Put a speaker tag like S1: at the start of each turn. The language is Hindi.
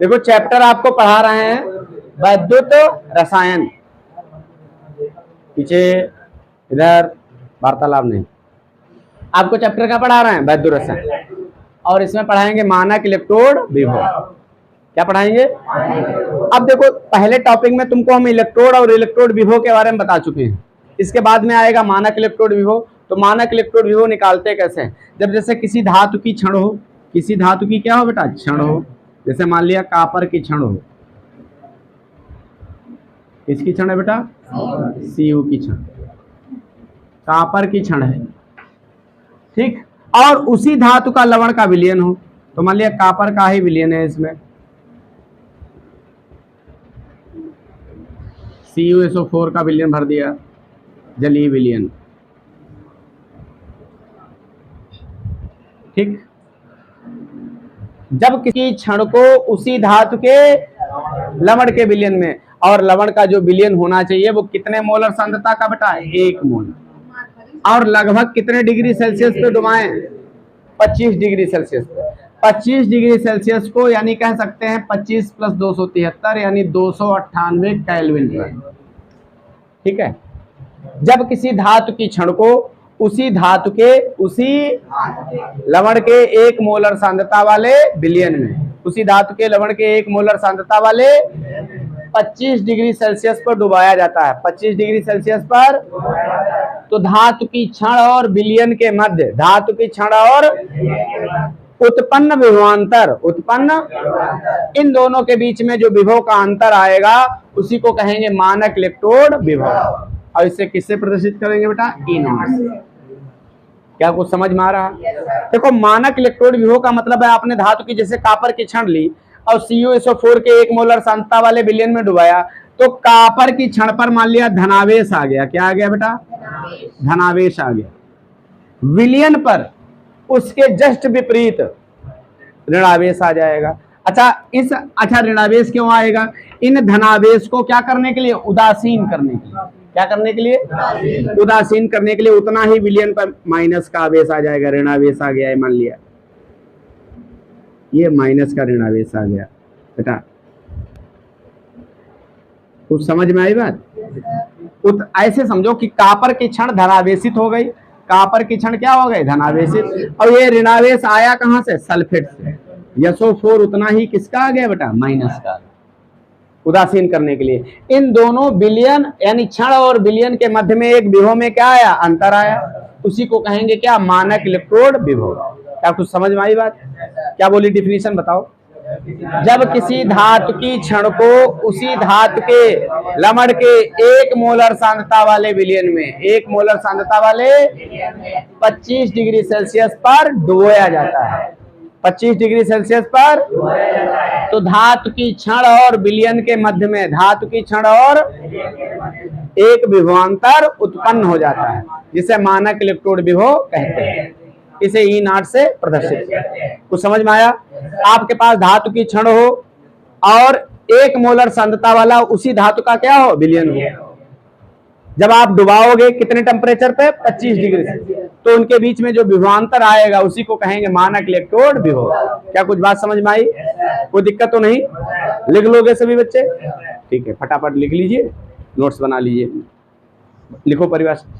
S1: देखो चैप्टर आपको पढ़ा रहे हैं वैद्युत रसायन। पीछे इधर वार्तालाप नहीं, आपको चैप्टर का पढ़ा रहे हैं वैद्युत रसायन, और इसमें पढ़ाएंगे मानक इलेक्ट्रोड विभव। क्या पढ़ाएंगे? अब देखो पहले टॉपिक में तुमको हम इलेक्ट्रोड और इलेक्ट्रोड विभव के बारे में बता चुके हैं। इसके बाद में आएगा मानक इलेक्ट्रोड विभव। तो मानक इलेक्ट्रोड विभव निकालते कैसे हैं? जब जैसे किसी धातु की क्षण हो, किसी धातु की क्या हो बेटा? क्षण हो। जैसे मान लिया कापर की क्षण हो, किसकी क्षण है बेटा? Cu की क्षण, कापर की क्षण है, ठीक। और उसी धातु का लवण का विलयन हो, तो मान लिया कापर का ही विलयन है इसमें, CuSO4 का विलयन भर दिया, जलीय विलयन, ठीक। जब किसी क्षण को उसी धातु के लवण के विलयन में, और लवण का जो विलयन होना चाहिए वो कितने मोलर सांद्रता का बेटा? 1 मोल। और लगभग कितने डिग्री सेल्सियस पे डुबाएं? 25 डिग्री सेल्सियस पे। 25 डिग्री सेल्सियस को यानी कह सकते हैं 25 + 273 यानी 298 केल्विन पर, ठीक है। जब किसी धातु की क्षण को उसी धातु के उसी लवण के 1 मोलर सांद्रता वाले विलयन में, उसी धातु के लवण के 1 मोलर सांद्रता वाले 25 डिग्री सेल्सियस पर डुबाया जाता है। 25 डिग्री सेल्सियस पर। तो धातु की क्षण और विलयन के मध्य, धातु की क्षण और उत्पन्न विभवांतर, उत्पन्न इन दोनों के बीच में जो विभव का अंतर आएगा उसी को कहेंगे मानक इलेक्ट्रोड विभव। और इसे किससे प्रदर्शित करेंगे बेटा? E0। क्या कुछ समझ में आ रहा? देखो मानक इलेक्ट्रोड विभव का मतलब है आपने धातु की जैसे कापर की क्षण ली और CuSO4 के 1 मोलर सांद्रता वाले विलयन में डुबाया, तो कापर की क्षण पर मान लिया धनावेश आ गया। क्या आ गया बेटा? धनावेश आ गया। विलयन पर उसके जस्ट विपरीत ऋणावेश आ जाएगा। अच्छा ऋणावेश क्यों आएगा? इन धनावेश को क्या करने के लिए? उदासीन करने के लिए। क्या करने के लिए? उदासीन करने के लिए। उतना ही विलयन पर माइनस का आवेश आ जाएगा, ऋणावेश आ गया है। मान लिया ये माइनस का ऋणावेश आ गया बेटा, कुछ समझ में आई बात? ऐसे समझो कि कापर की क्षण धनावेशित हो गई, कापर की क्षण क्या हो गई? धनावेशित। और ये ऋणावेश आया कहां से? सल्फेट से। SO4 उतना ही किसका आ गया बेटा? माइनस का। उदासीन करने के लिए इन दोनों विलयन यानी क्षण और विलयन के मध्य में एक विभव में क्या आया? अंतर आया। उसी को कहेंगे क्या? मानक इलेक्ट्रोड विभव। क्या कुछ समझ में आई बात? क्या बोली? डिफिनीशन बताओ। जब किसी धातु की क्षण को उसी धातु के लवण के 1 मोलर सांद्रता वाले विलयन में, 1 मोलर सांद्रता वाले 25 डिग्री सेल्सियस पर डुबोया जाता है। 25 डिग्री सेल्सियस पर। तो धातु की क्षण और विलयन के मध्य में, धातु की क्षण और एक विभवांतर उत्पन्न हो जाता है, जिसे मानक इलेक्ट्रोड विभव कहते हैं। इसे E0 से प्रदर्शित करते हैं। कुछ समझ में आया? आपके पास धातु की क्षण हो और 1 मोलर सांद्रता वाला उसी धातु का क्या हो? विलयन हो। जब आप डुबाओगे कितने टेम्परेचर पे? 25 डिग्री से, तो उनके बीच में जो विभवांतर आएगा उसी को कहेंगे मानक इलेक्ट्रोड विभव। क्या कुछ बात समझ में आई? कोई दिक्कत तो नहीं? लिख लोगे सभी बच्चे? ठीक है, फटाफट लिख लीजिए, नोट्स बना लीजिए। लिखो परिभाषा।